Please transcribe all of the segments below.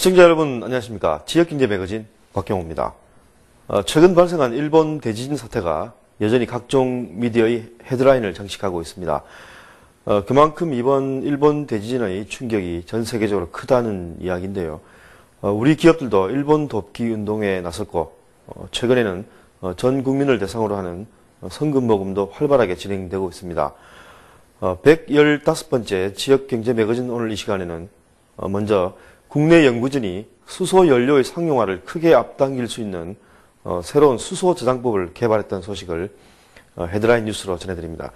시청자 여러분 안녕하십니까. 지역경제 매거진 곽경호입니다. 최근 발생한 일본 대지진 사태가 여전히 각종 미디어의 헤드라인을 장식하고 있습니다. 그만큼 이번 일본 대지진의 충격이 전 세계적으로 크다는 이야기인데요. 우리 기업들도 일본 돕기 운동에 나섰고 최근에는 전 국민을 대상으로 하는 성금 모금도 활발하게 진행되고 있습니다. 115번째 지역경제 매거진 오늘 이 시간에는 먼저 국내 연구진이 수소 연료의 상용화를 크게 앞당길 수 있는 새로운 수소 저장법을 개발했다는 소식을 헤드라인 뉴스로 전해드립니다.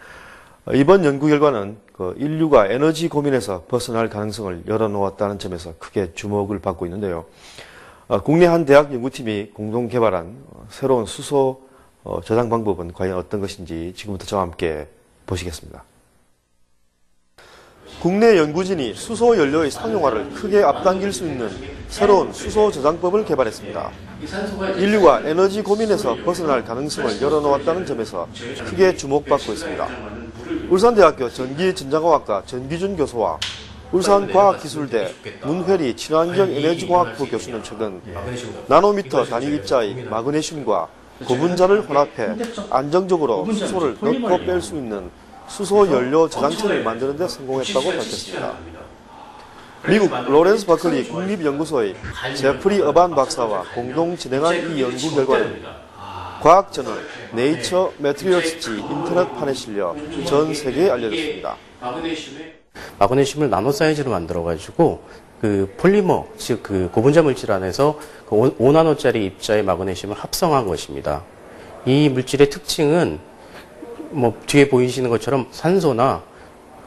이번 연구 결과는 인류가 에너지 고민에서 벗어날 가능성을 열어놓았다는 점에서 크게 주목을 받고 있는데요. 국내 한 대학 연구팀이 공동 개발한 새로운 수소 저장 방법은 과연 어떤 것인지 지금부터 저와 함께 보시겠습니다. 국내 연구진이 수소 연료의 상용화를 크게 앞당길 수 있는 새로운 수소 저장법을 개발했습니다. 인류가 에너지 고민에서 벗어날 가능성을 열어놓았다는 점에서 크게 주목받고 있습니다. 울산대학교 전기전자공학과 전기준 교수와 울산과학기술대 문회리 친환경에너지공학부 교수는 최근 나노미터 단위 입자의 마그네슘과 고분자를 혼합해 안정적으로 수소를 넣고 뺄 수 있는 수소 연료 저장체를 만드는 데 성공했다고 밝혔습니다. 미국 로렌스 버클리 국립연구소의 제프리 어반 박사와 공동 진행한 이 연구 결과는 과학저널 네이처 매트리얼스지 인터넷판에 실려 전 세계에 알려졌습니다. 마그네슘을 나노 사이즈로 만들어가지고 그 폴리머, 즉 그 고분자 물질 안에서 그 5나노짜리 입자의 마그네슘을 합성한 것입니다. 이 물질의 특징은 뒤에 보이시는 것처럼 산소나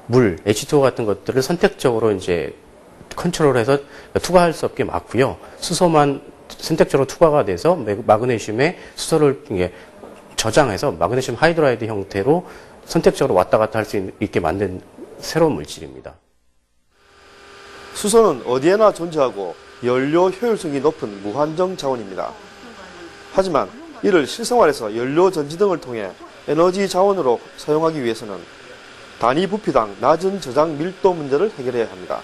물, H2O 같은 것들을 선택적으로 이제 컨트롤해서 투과할 수 없게 막고요. 수소만 선택적으로 투과가 돼서 마그네슘의 수소를 저장해서 마그네슘 하이드라이드 형태로 선택적으로 왔다 갔다 할 수 있게 만든 새로운 물질입니다. 수소는 어디에나 존재하고 연료 효율성이 높은 무한정 자원입니다. 하지만 이를 실생활에서 연료 전지 등을 통해 에너지 자원으로 사용하기 위해서는 단위 부피당 낮은 저장 밀도 문제를 해결해야 합니다.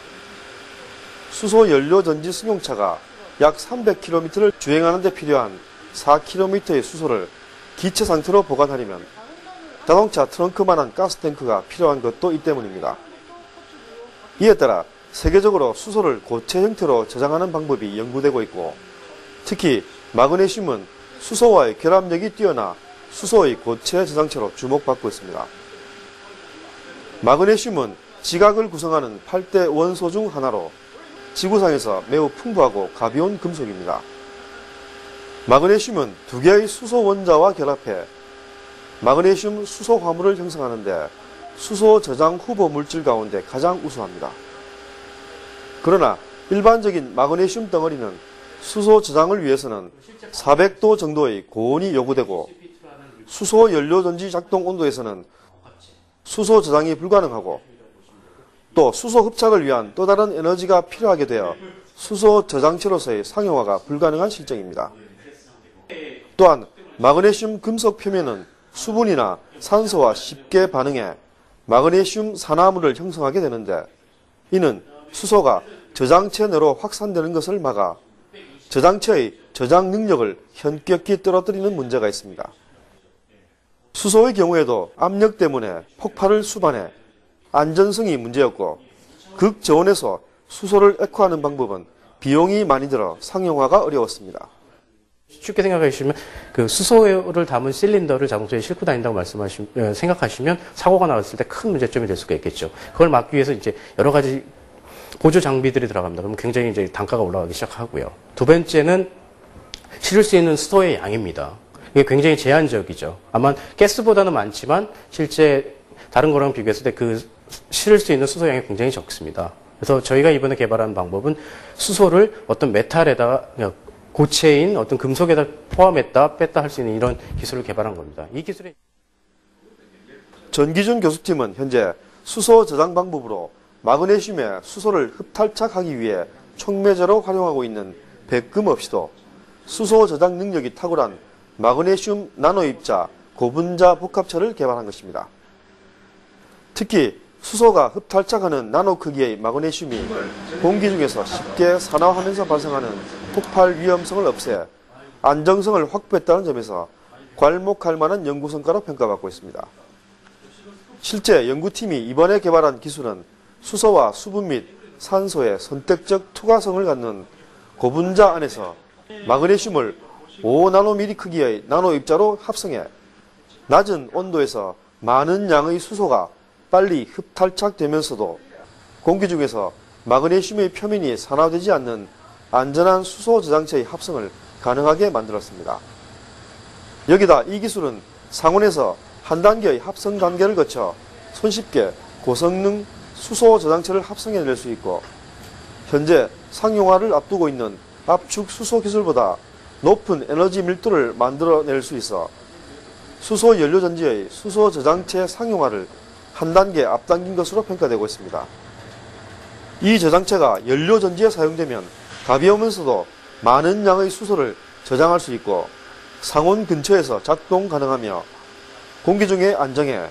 수소 연료 전지 승용차가 약 300km를 주행하는 데 필요한 4km의 수소를 기체 상태로 보관하려면 자동차 트렁크만한 가스탱크가 필요한 것도 이 때문입니다. 이에 따라 세계적으로 수소를 고체 형태로 저장하는 방법이 연구되고 있고, 특히 마그네슘은 수소와의 결합력이 뛰어나 수소의 고체 저장체로 주목받고 있습니다. 마그네슘은 지각을 구성하는 8대 원소 중 하나로 지구상에서 매우 풍부하고 가벼운 금속입니다. 마그네슘은 두 개의 수소 원자와 결합해 마그네슘 수소 화물을 형성하는데 수소 저장 후보 물질 가운데 가장 우수합니다. 그러나 일반적인 마그네슘 덩어리는 수소 저장을 위해서는 400도 정도의 고온이 요구되고 수소 연료 전지 작동 온도에서는 수소 저장이 불가능하고 또 수소 흡착을 위한 또 다른 에너지가 필요하게 되어 수소 저장체로서의 상용화가 불가능한 실정입니다. 또한 마그네슘 금속 표면은 수분이나 산소와 쉽게 반응해 마그네슘 산화물을 형성하게 되는데 이는 수소가 저장체 내로 확산되는 것을 막아 저장체의 저장 능력을 현격히 떨어뜨리는 문제가 있습니다. 수소의 경우에도 압력 때문에 폭발을 수반해 안전성이 문제였고 극저온에서 수소를 액화하는 방법은 비용이 많이 들어 상용화가 어려웠습니다. 쉽게 생각하시면 그 수소를 담은 실린더를 자동차에 싣고 다닌다고 생각하시면 사고가 나왔을 때 큰 문제점이 될 수가 있겠죠. 그걸 막기 위해서 이제 여러 가지 보조 장비들이 들어갑니다. 그럼 굉장히 이제 단가가 올라가기 시작하고요. 두 번째는 실을 수 있는 수소의 양입니다. 이게 굉장히 제한적이죠. 아마 가스보다는 많지만 실제 다른 거랑 비교했을 때 그 실을 수 있는 수소 양이 굉장히 적습니다. 그래서 저희가 이번에 개발한 방법은 수소를 어떤 메탈에다가 고체인 어떤 금속에다 포함했다 뺐다 할 수 있는 이런 기술을 개발한 겁니다. 이 기술이 전기준 교수팀은 현재 수소 저장 방법으로 마그네슘의 수소를 흡탈착하기 위해 촉매제로 활용하고 있는 백금 없이도 수소 저장 능력이 탁월한 마그네슘 나노입자 고분자 복합체를 개발한 것입니다. 특히 수소가 흡탈착하는 나노 크기의 마그네슘이 공기 중에서 쉽게 산화하면서 발생하는 폭발 위험성을 없애 안정성을 확보했다는 점에서 괄목할 만한 연구 성과로 평가받고 있습니다. 실제 연구팀이 이번에 개발한 기술은 수소와 수분 및 산소의 선택적 투과성을 갖는 고분자 안에서 마그네슘을 5나노미리 크기의 나노 입자로 합성해 낮은 온도에서 많은 양의 수소가 빨리 흡탈착되면서도 공기 중에서 마그네슘의 표면이 산화되지 않는 안전한 수소 저장체의 합성을 가능하게 만들었습니다. 여기다 이 기술은 상온에서 한 단계의 합성 단계를 거쳐 손쉽게 고성능 수소 저장체를 합성해낼 수 있고 현재 상용화를 앞두고 있는 압축 수소 기술보다 높은 에너지 밀도를 만들어낼 수 있어 수소 연료전지의 수소 저장체 상용화를 한 단계 앞당긴 것으로 평가되고 있습니다. 이 저장체가 연료전지에 사용되면 가벼우면서도 많은 양의 수소를 저장할 수 있고 상온 근처에서 작동 가능하며 공기 중에 안정해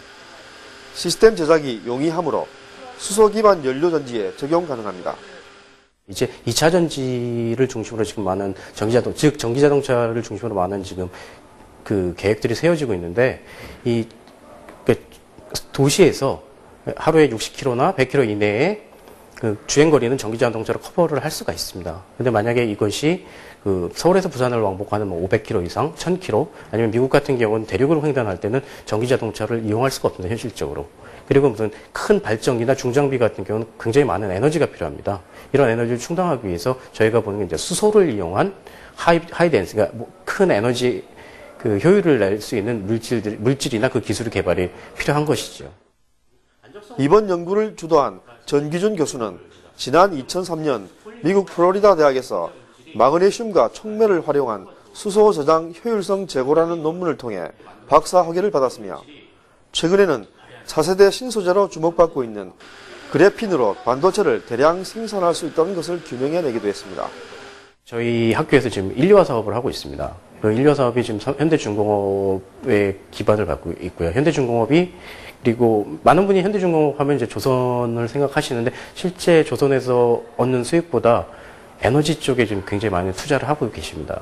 시스템 제작이 용이하므로 수소 기반 연료전지에 적용 가능합니다. 이제 2차 전지를 중심으로 지금 많은 전기자동차를 중심으로 많은 지금 그 계획들이 세워지고 있는데 도시에서 하루에 60km나 100km 이내에 그 주행거리는 전기자동차로 커버를 할 수가 있습니다. 근데 만약에 이것이 그 서울에서 부산을 왕복하는 500km 이상, 1000km, 아니면 미국 같은 경우는 대륙을 횡단할 때는 전기자동차를 이용할 수가 없습니다, 현실적으로. 그리고 무슨 큰 발전기나 중장비 같은 경우는 굉장히 많은 에너지가 필요합니다. 이런 에너지를 충당하기 위해서 저희가 보는 게 이제 수소를 이용한 하이덴스, 그러니까 큰 에너지 그 효율을 낼 수 있는 물질이나 그 기술의 개발이 필요한 것이죠. 이번 연구를 주도한 전기준 교수는 지난 2003년 미국 플로리다 대학에서 마그네슘과 촉매를 활용한 수소 저장 효율성 제고라는 논문을 통해 박사 학위를 받았으며 최근에는 차세대 신소재로 주목받고 있는 그래핀으로 반도체를 대량 생산할 수 있다는 것을 규명해내기도 했습니다. 저희 학교에서 지금 인류화 사업을 하고 있습니다. 그 인류화 사업이 지금 현대중공업의 기반을 갖고 있고요. 현대중공업이 그리고 많은 분이 현대중공업 하면 이제 조선을 생각하시는데 실제 조선에서 얻는 수익보다 에너지 쪽에 지금 굉장히 많이 투자를 하고 계십니다.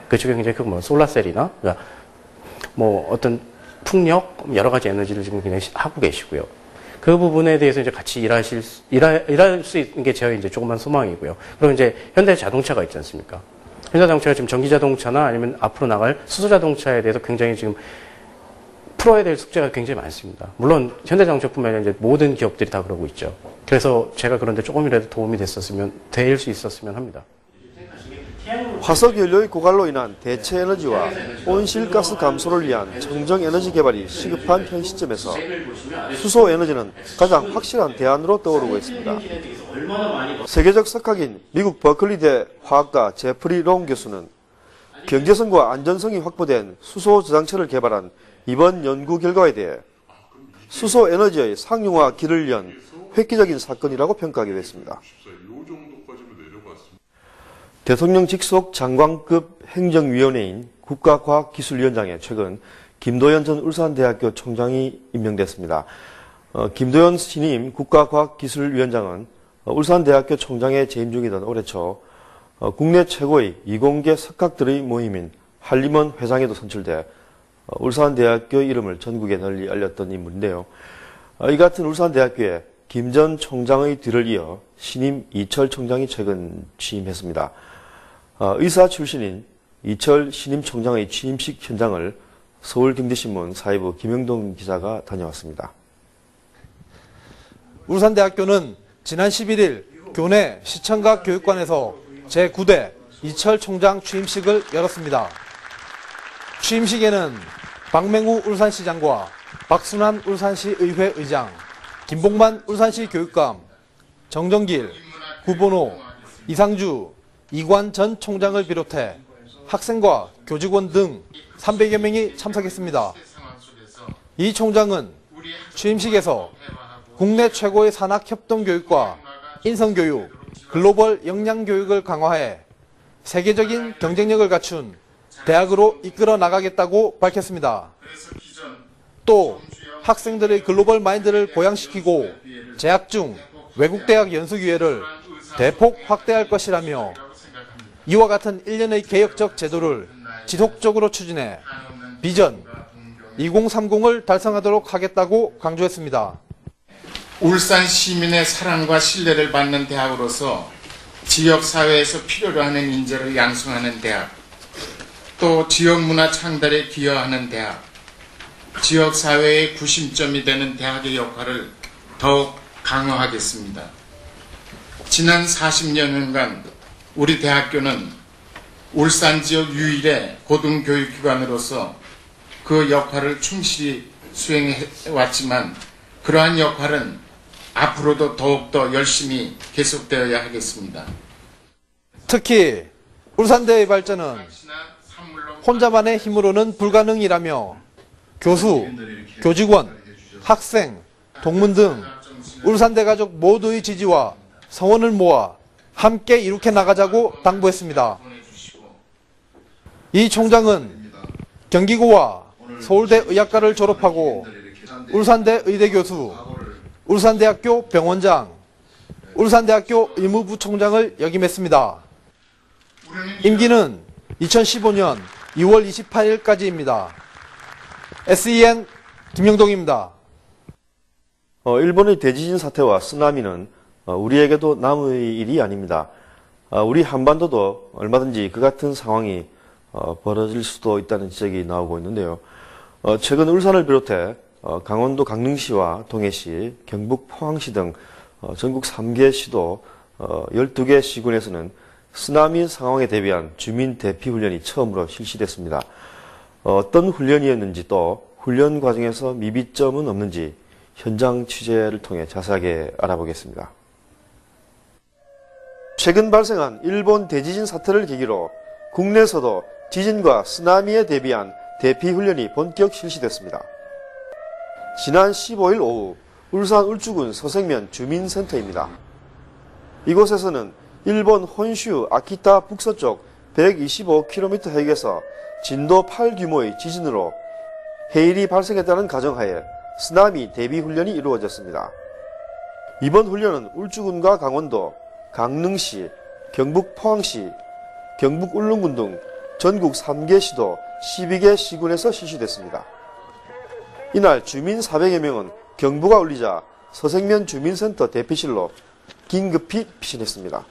그쪽에 굉장히 솔라셀이나 그러니까 어떤 풍력 여러 가지 에너지를 지금 굉장히 하고 계시고요. 그 부분에 대해서 이제 같이 일할 수 있는 게 저희 이제 조그만 소망이고요. 그리고 이제 현대자동차가 있지 않습니까? 현대자동차가 지금 전기자동차나 아니면 앞으로 나갈 수소자동차에 대해서 굉장히 지금 풀어야 될 숙제가 굉장히 많습니다. 물론 현대자동차뿐만 아니라 이제 모든 기업들이 다 그러고 있죠. 그래서 제가 그런데 조금이라도 도움이 될 수 있었으면 합니다. 화석 연료의 고갈로 인한 대체 에너지와 온실가스 감소를 위한 청정 에너지 개발이 시급한 현 시점에서 수소 에너지는 가장 확실한 대안으로 떠오르고 있습니다. 세계적 석학인 미국 버클리대 화학가 제프리 롱 교수는 경제성과 안전성이 확보된 수소 저장체를 개발한 이번 연구 결과에 대해 수소 에너지의 상용화 길을 연 획기적인 사건이라고 평가하기도 했습니다. 대통령 직속 장관급 행정위원회인 국가과학기술위원장에 최근 김도연 전 울산대학교 총장이 임명됐습니다. 김도연 신임 국가과학기술위원장은 울산대학교 총장에 재임 중이던 올해 초 국내 최고의 이공계 석학들의 모임인 한림원 회장에도 선출돼 울산대학교 이름을 전국에 널리 알렸던 인물인데요. 이 같은 울산대학교에 김 전 총장의 뒤를 이어 신임 이철 총장이 최근 취임했습니다. 의사 출신인 이철 신임 총장의 취임식 현장을 서울경제신문 사회부 김영동 기자가 다녀왔습니다. 울산대학교는 지난 11일 교내 시청각 교육관에서 제9대 이철 총장 취임식을 열었습니다. 취임식에는 박맹우 울산시장과 박순환 울산시 의회 의장, 김봉만 울산시 교육감, 정정길, 구본호, 이상주, 이관 전 총장을 비롯해 학생과 교직원 등 300여 명이 참석했습니다. 이 총장은 취임식에서 국내 최고의 산학협동교육과 인성교육, 글로벌 역량교육을 강화해 세계적인 경쟁력을 갖춘 대학으로 이끌어 나가겠다고 밝혔습니다. 또 학생들의 글로벌 마인드를 고양시키고 재학 중 외국 대학 연수 기회를 대폭 확대할 것이라며 이와 같은 일련의 개혁적 제도를 지속적으로 추진해 비전 2030을 달성하도록 하겠다고 강조했습니다. 울산 시민의 사랑과 신뢰를 받는 대학으로서 지역사회에서 필요로 하는 인재를 양성하는 대학, 또 지역문화 창달에 기여하는 대학, 지역사회의 구심점이 되는 대학의 역할을 더욱 강화하겠습니다. 지난 40년간 우리 대학교는 울산 지역 유일의 고등교육기관으로서 그 역할을 충실히 수행해왔지만 그러한 역할은 앞으로도 더욱더 열심히 계속되어야 하겠습니다. 특히 울산대의 발전은 혼자만의 힘으로는 불가능이라며 교수, 교직원, 학생, 동문 등 울산대 가족 모두의 지지와 성원을 모아 함께 이룩해 나가자고 당부했습니다. 이 총장은 경기고와 서울대 의학과를 졸업하고 울산대 의대 교수, 울산대학교 병원장, 울산대학교 의무부총장을 역임했습니다. 임기는 2015년 2월 28일까지입니다. SEN 김영동입니다. 일본의 대지진 사태와 쓰나미는 우리에게도 남의 일이 아닙니다. 우리 한반도도 얼마든지 그 같은 상황이 벌어질 수도 있다는 지적이 나오고 있는데요. 최근 울산을 비롯해 강원도 강릉시와 동해시, 경북 포항시 등 전국 3개 시도 12개 시군에서는 쓰나미 상황에 대비한 주민 대피 훈련이 처음으로 실시됐습니다. 어떤 훈련이었는지 또 훈련 과정에서 미비점은 없는지 현장 취재를 통해 자세하게 알아보겠습니다. 최근 발생한 일본 대지진 사태를 계기로 국내에서도 지진과 쓰나미에 대비한 대피 훈련이 본격 실시됐습니다. 지난 15일 오후 울산 울주군 서생면 주민센터입니다. 이곳에서는 일본 혼슈 아키타 북서쪽 125km 해역에서 진도 8 규모의 지진으로 해일이 발생했다는 가정하에 쓰나미 대비 훈련이 이루어졌습니다. 이번 훈련은 울주군과 강원도, 강릉시, 경북 포항시, 경북 울릉군 등 전국 3개 시도 12개 시군에서 실시됐습니다. 이날 주민 400여 명은 경보가 울리자 서생면 주민센터 대피실로 긴급히 피신했습니다.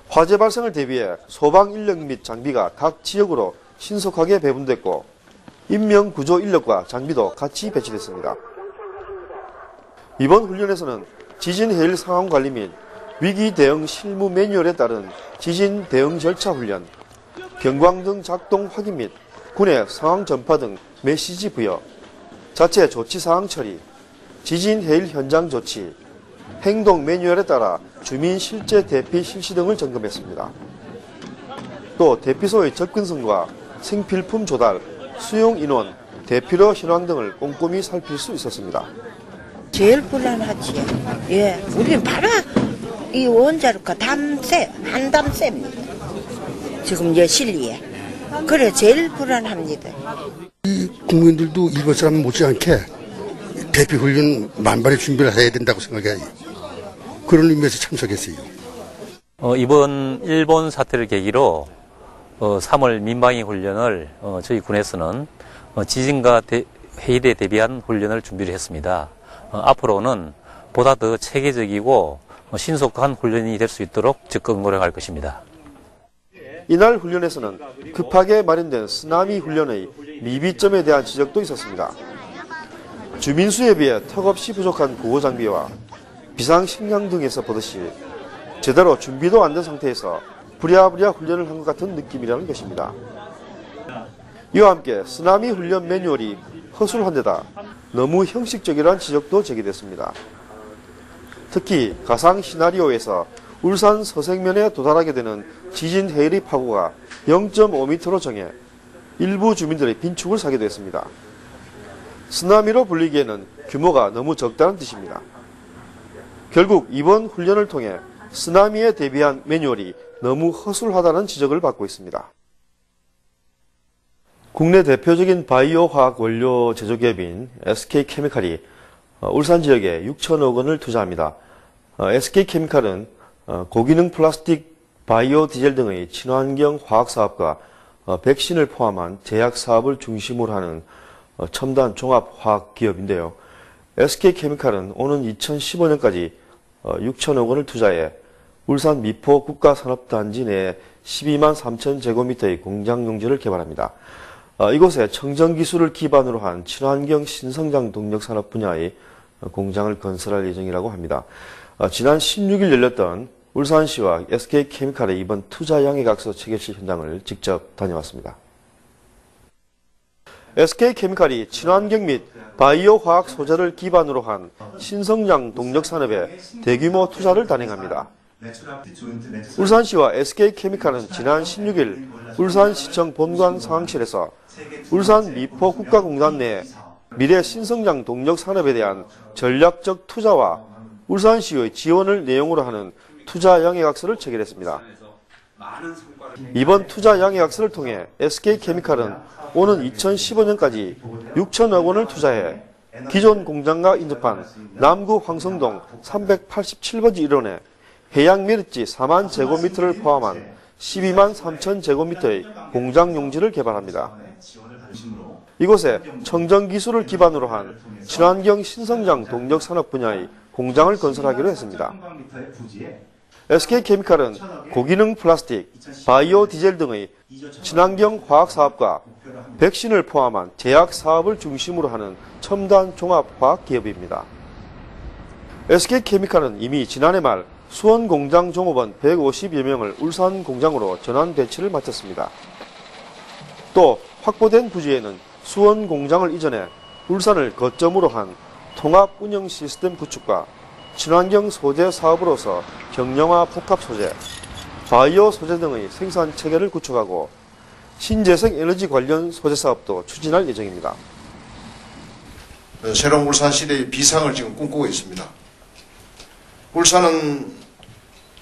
화재 발생을 대비해 소방 인력 및 장비가 각 지역으로 신속하게 배분됐고 인명 구조 인력과 장비도 같이 배치됐습니다. 이번 훈련에서는 지진 해일 상황 관리 및 위기 대응 실무 매뉴얼에 따른 지진 대응 절차 훈련, 경광등 작동 확인 및 군의 상황 전파 등 메시지 부여, 자체 조치 사항 처리, 지진 해일 현장 조치, 행동 매뉴얼에 따라 주민 실제 대피 실시 등을 점검했습니다. 또 대피소의 접근성과 생필품 조달, 수용 인원, 대피로 현황 등을 꼼꼼히 살필 수 있었습니다. 제일 불안하지. 예, 우리는 바로 이 원자로가 한담쌤입니다. 지금 예실리에. 그래 제일 불안합니다. 이 국민들도 일본 사람 못지않게 대피 훈련 만반의 준비를 해야 된다고 생각해요. 그런 의미에서 참석했어요. 이번 일본 사태를 계기로 3월 민방위 훈련을 저희 군에서는 지진과 해일에 대비한 훈련을 준비를 했습니다. 앞으로는 보다 더 체계적이고 신속한 훈련이 될 수 있도록 적극 노력할 것입니다. 이날 훈련에서는 급하게 마련된 쓰나미 훈련의 미비점에 대한 지적도 있었습니다. 주민수에 비해 턱없이 부족한 구호장비와 비상식량 등에서 보듯이 제대로 준비도 안 된 상태에서 부랴부랴 훈련을 한 것 같은 느낌이라는 것입니다. 이와 함께 쓰나미 훈련 매뉴얼이 허술한 데다 너무 형식적이라는 지적도 제기됐습니다. 특히 가상 시나리오에서 울산 서생면에 도달하게 되는 지진 해일의 파고가 0.5m로 정해 일부 주민들의 빈축을 사게 됐습니다. 쓰나미로 불리기에는 규모가 너무 적다는 뜻입니다. 결국 이번 훈련을 통해 쓰나미에 대비한 매뉴얼이 너무 허술하다는 지적을 받고 있습니다. 국내 대표적인 바이오 화학 원료 제조기업인 SK케미칼이 울산 지역에 6천억 원을 투자합니다. SK케미칼은 고기능 플라스틱, 바이오 디젤 등의 친환경 화학 사업과 백신을 포함한 제약 사업을 중심으로 하는 첨단 종합 화학 기업인데요. SK케미칼은 오는 2015년까지 6천억 원을 투자해 울산 미포 국가산업단지 내 12만 3천 제곱미터의 공장 용지를 개발합니다. 이곳에 청정기술을 기반으로 한 친환경 신성장 동력 산업 분야의 공장을 건설할 예정이라고 합니다. 지난 16일 열렸던 울산시와 SK케미칼의 이번 투자 양해각서 체결식 현장을 직접 다녀왔습니다. SK케미칼이 친환경 및 바이오 화학 소재를 기반으로 한 신성장 동력 산업에 대규모 투자를 단행합니다. 울산시와 SK케미칼은 지난 16일 울산시청 본관 상황실에서 울산 미포 국가공단 내 미래 신성장 동력 산업에 대한 전략적 투자와 울산시의 지원을 내용으로 하는 투자 양해각서를 체결했습니다. 이번 투자 양해각서를 통해 SK케미칼은 오는 2015년까지 6천억 원을 투자해 기존 공장과 인접한 남구 황성동 387번지 일원에 해양 메리지 4만 제곱미터를 포함한 12만 3천 제곱미터의 공장 용지를 개발합니다. 이곳에 청정기술을 기반으로 한 친환경 신성장 동력 산업 분야의 공장을 건설하기로 했습니다. SK케미칼은 고기능 플라스틱, 바이오 디젤 등의 친환경 화학 사업과 백신을 포함한 제약 사업을 중심으로 하는 첨단 종합 화학 기업입니다. SK케미칼은 이미 지난해 말 수원 공장 종업원 150여 명을 울산 공장으로 전환 배치를 마쳤습니다. 또 확보된 부지에는 수원 공장을 이전해 울산을 거점으로 한 통합 운영 시스템 구축과 친환경 소재 사업으로서 경량화 복합 소재, 바이오 소재 등의 생산 체계를 구축하고 신재생 에너지 관련 소재 사업도 추진할 예정입니다. 새로운 울산 시대의 비상을 지금 꿈꾸고 있습니다. 울산은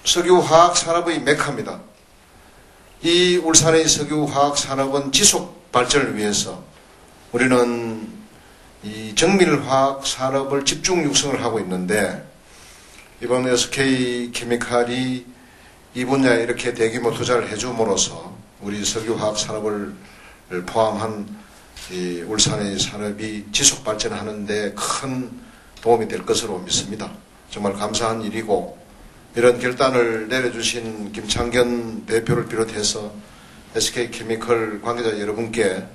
석유화학 산업의 메카입니다. 이 울산의 석유화학 산업은 지속 발전을 위해서 우리는 이 정밀화학 산업을 집중 육성을 하고 있는데 이번 SK케미칼이 이 분야에 이렇게 대규모 투자를 해줌으로써 우리 석유화학 산업을 포함한 이 울산의 산업이 지속 발전하는 데 큰 도움이 될 것으로 믿습니다. 정말 감사한 일이고 이런 결단을 내려주신 김창견 대표를 비롯해서 SK케미칼 관계자 여러분께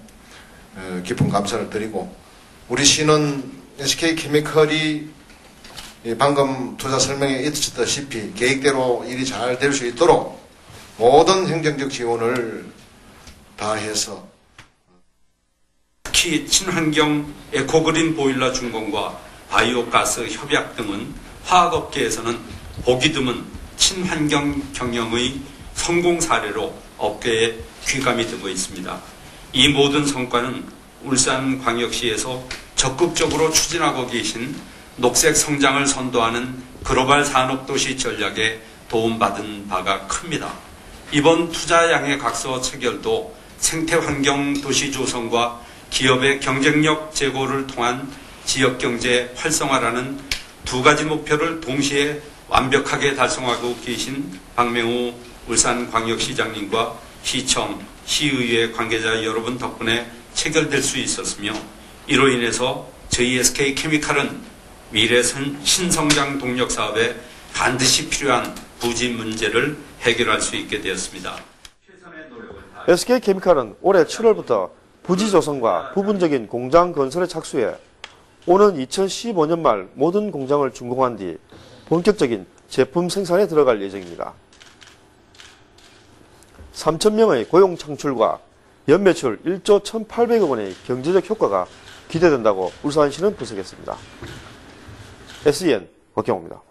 깊은 감사를 드리고 우리 시는 SK케미칼이 방금 투자 설명에 있었다시피 계획대로 일이 잘 될 수 있도록 모든 행정적 지원을 다해서 특히 친환경 에코그린 보일러 준공과 바이오가스 협약 등은 화학업계에서는 보기 드문 친환경 경영의 성공 사례로 업계에 귀감이 되고 있습니다. 이 모든 성과는 울산광역시에서 적극적으로 추진하고 계신 녹색 성장을 선도하는 글로벌 산업도시 전략에 도움받은 바가 큽니다. 이번 투자 양해각서 체결도 생태환경 도시 조성과 기업의 경쟁력 제고를 통한 지역경제 활성화라는 두 가지 목표를 동시에 완벽하게 달성하고 계신 박명우 울산광역시장님과 시청, 시의회 관계자 여러분 덕분에 체결될 수 있었으며 이로 인해서 저희 SK케미칼은 미래 신성장 동력 사업에 반드시 필요한 부지 문제를 해결할 수 있게 되었습니다. SK케미칼은 올해 7월부터 부지 조성과 부분적인 공장 건설에 착수해 오는 2015년 말 모든 공장을 준공한 뒤 본격적인 제품 생산에 들어갈 예정입니다. 3,000명의 고용 창출과 연매출 1조 1,800억 원의 경제적 효과가 기대된다고 울산시는 분석했습니다. SEN 박경호입니다.